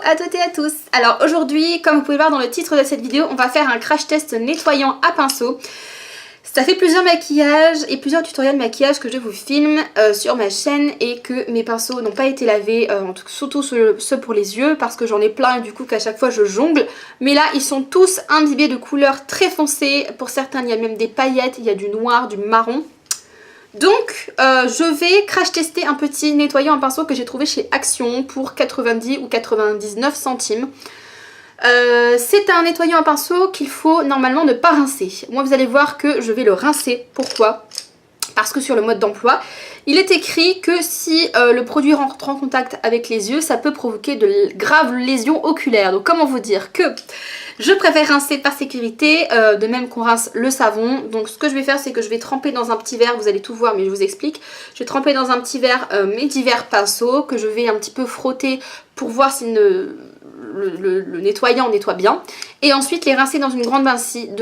à toutes et à tous. Alors aujourd'hui, comme vous pouvez voir dans le titre de cette vidéo, on va faire un crash test nettoyant à pinceau. Ça fait plusieurs maquillages et plusieurs tutoriels maquillage que je vous filme sur ma chaîne et que mes pinceaux n'ont pas été lavés, surtout ceux pour les yeux parce que j'en ai plein et du coup qu'à chaque fois je jongle. Mais là ils sont tous imbibés de couleurs très foncées, pour certains il y a même des paillettes, il y a du noir, du marron. Donc je vais crash tester un petit nettoyant à pinceau que j'ai trouvé chez Action pour 90 ou 99 centimes. C'est un nettoyant à pinceau qu'il faut normalement ne pas rincer. Moi vous allez voir que je vais le rincer. Pourquoi? Parce que sur le mode d'emploi, il est écrit que si le produit rentre en contact avec les yeux, ça peut provoquer de graves lésions oculaires. Donc comment vous dire que je préfère rincer par sécurité, de même qu'on rince le savon. Donc ce que je vais faire, c'est que je vais tremper dans un petit verre, vous allez tout voir mais je vous explique. Je vais tremper dans un petit verre mes divers pinceaux que je vais un petit peu frotter pour voir si le nettoyant nettoie bien. Et ensuite les rincer dans une grande bassine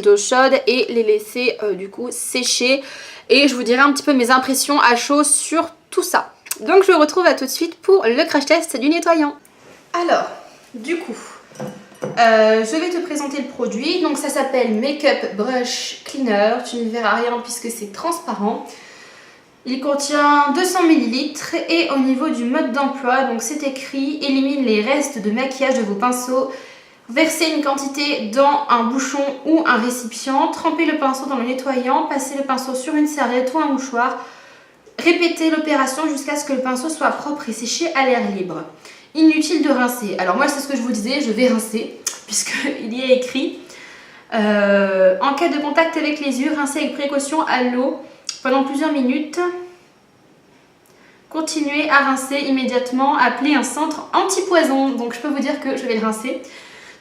d'eau chaude et les laisser du coup sécher. Et je vous dirai un petit peu mes impressions à chaud sur tout ça. Donc je vous retrouve à tout de suite pour le crash test du nettoyant. Alors, du coup, je vais te présenter le produit. Donc ça s'appelle Makeup Brush Cleaner. Tu ne verras rien puisque c'est transparent. Il contient 200 ml et au niveau du mode d'emploi, donc c'est écrit: élimine les restes de maquillage de vos pinceaux. Versez une quantité dans un bouchon ou un récipient. Trempez le pinceau dans le nettoyant. Passez le pinceau sur une serviette ou un mouchoir. Répétez l'opération jusqu'à ce que le pinceau soit propre et séché à l'air libre. Inutile de rincer. Alors moi c'est ce que je vous disais, je vais rincer puisqu'il y est écrit. En cas de contact avec les yeux, rincez avec précaution à l'eau pendant plusieurs minutes. Continuez à rincer immédiatement. Appelez un centre anti-poison. Donc je peux vous dire que je vais le rincer.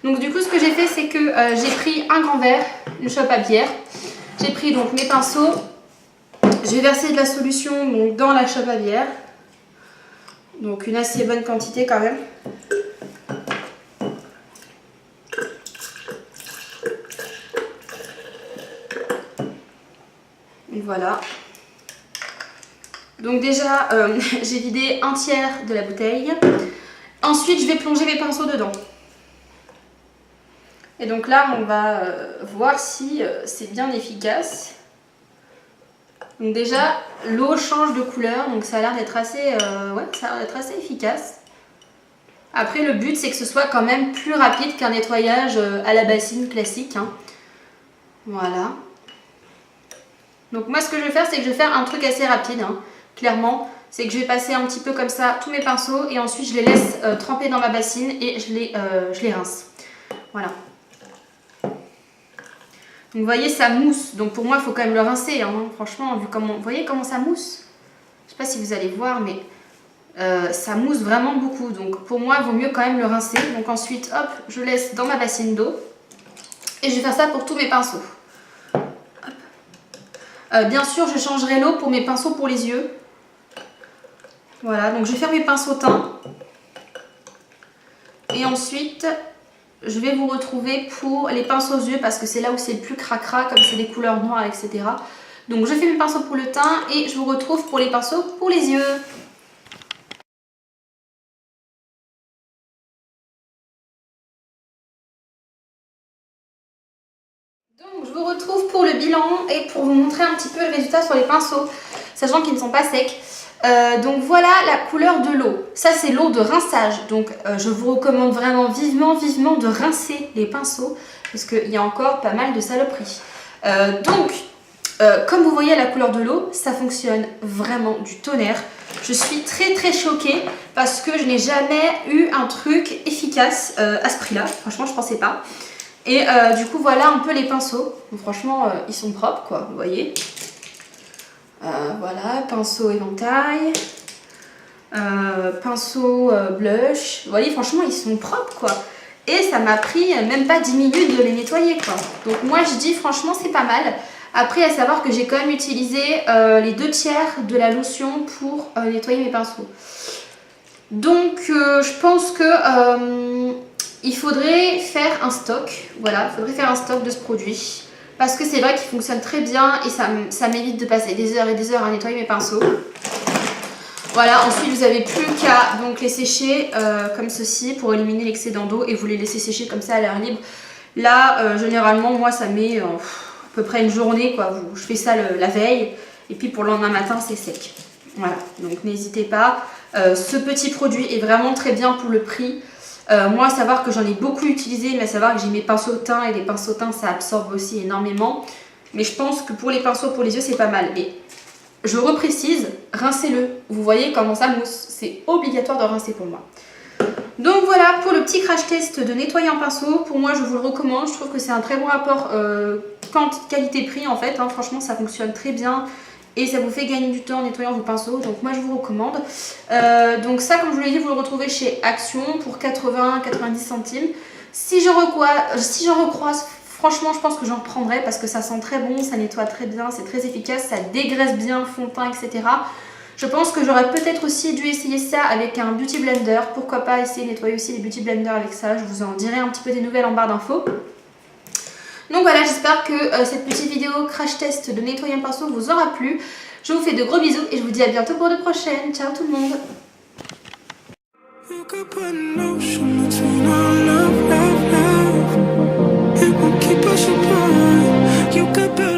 Donc du coup ce que j'ai fait, c'est que j'ai pris un grand verre, une chope à bière. J'ai pris donc mes pinceaux. Je vais verser de la solution donc, dans la chope à bière. Donc une assez bonne quantité quand même. Et voilà. Donc déjà j'ai vidé un tiers de la bouteille. Ensuite je vais plonger mes pinceaux dedans. Et donc là on va voir si c'est bien efficace. Donc déjà l'eau change de couleur, donc ça a l'air d'être assez, assez efficace. Après le but c'est que ce soit quand même plus rapide qu'un nettoyage à la bassine classique, hein. Voilà. Donc moi ce que je vais faire, c'est que je vais faire un truc assez rapide, hein, clairement. C'est que je vais passer un petit peu comme ça tous mes pinceaux et ensuite je les laisse tremper dans ma bassine et je les rince. Voilà. Donc vous voyez ça mousse, donc pour moi il faut quand même le rincer, hein. Franchement, vu comment, vous voyez comment ça mousse? Je sais pas si vous allez voir mais ça mousse vraiment beaucoup, donc pour moi il vaut mieux quand même le rincer. Donc ensuite hop, je laisse dans ma bassine d'eau et je vais faire ça pour tous mes pinceaux. Bien sûr je changerai l'eau pour mes pinceaux pour les yeux. Voilà, donc je vais faire mes pinceaux teints et ensuite je vais vous retrouver pour les pinceaux aux yeux parce que c'est là où c'est le plus cracra, comme c'est des couleurs noires, etc. Donc je fais mes pinceaux pour le teint et je vous retrouve pour les pinceaux pour les yeux. Donc je vous retrouve pour le bilan et pour vous montrer un petit peu le résultat sur les pinceaux, sachant qu'ils ne sont pas secs. Donc voilà la couleur de l'eau. Ça c'est l'eau de rinçage. Donc je vous recommande vraiment vivement de rincer les pinceaux parce qu'il y a encore pas mal de saloperies. Comme vous voyez la couleur de l'eau, ça fonctionne vraiment du tonnerre. Je suis très choquée parce que je n'ai jamais eu un truc efficace à ce prix là. Franchement je pensais pas. Et du coup voilà un peu les pinceaux. Donc, franchement ils sont propres quoi, vous voyez. Voilà, pinceau éventail, pinceau blush. Vous voyez, franchement, ils sont propres, quoi. Et ça m'a pris même pas 10 minutes de les nettoyer, quoi. Donc moi, je dis, franchement, c'est pas mal. Après, à savoir que j'ai quand même utilisé les 2 tiers de la lotion pour nettoyer mes pinceaux. Donc, je pense que il faudrait faire un stock. Voilà, il faudrait faire un stock de ce produit. Parce que c'est vrai qu'il fonctionne très bien et ça m'évite de passer des heures et des heures à nettoyer mes pinceaux. Voilà, ensuite vous n'avez plus qu'à donc les sécher comme ceci pour éliminer l'excédent d'eau et vous les laissez sécher comme ça à l'air libre. Là, généralement, moi ça met à peu près une journée quoi. Je fais ça la veille et puis pour le lendemain matin c'est sec. Voilà, donc n'hésitez pas. Ce petit produit est vraiment très bien pour le prix. Moi, à savoir que j'en ai beaucoup utilisé, mais à savoir que j'ai mes pinceaux teints et les pinceaux teints ça absorbe aussi énormément. Mais je pense que pour les pinceaux pour les yeux c'est pas mal. Et je reprécise, rincez-le. Vous voyez comment ça mousse. C'est obligatoire de rincer pour moi. Donc voilà pour le petit crash test de nettoyant pinceau. Pour moi, je vous le recommande. Je trouve que c'est un très bon rapport qualité-prix en fait. Hein. Franchement, ça fonctionne très bien. Et ça vous fait gagner du temps en nettoyant vos pinceaux. Donc moi, je vous recommande. Donc ça, comme je vous l'ai dit, vous le retrouvez chez Action pour 80-90 centimes. Si j'en recroise, franchement, je pense que j'en reprendrai parce que ça sent très bon, ça nettoie très bien, c'est très efficace, ça dégraisse bien, fond de teint, etc. Je pense que j'aurais peut-être aussi dû essayer ça avec un beauty blender. Pourquoi pas essayer de nettoyer aussi les beauty blenders avec ça. Je vous en dirai un petit peu des nouvelles en barre d'infos. Donc voilà, j'espère que cette petite vidéo crash test de nettoyant pinceau vous aura plu. Je vous fais de gros bisous et je vous dis à bientôt pour de prochaines. Ciao tout le monde. You could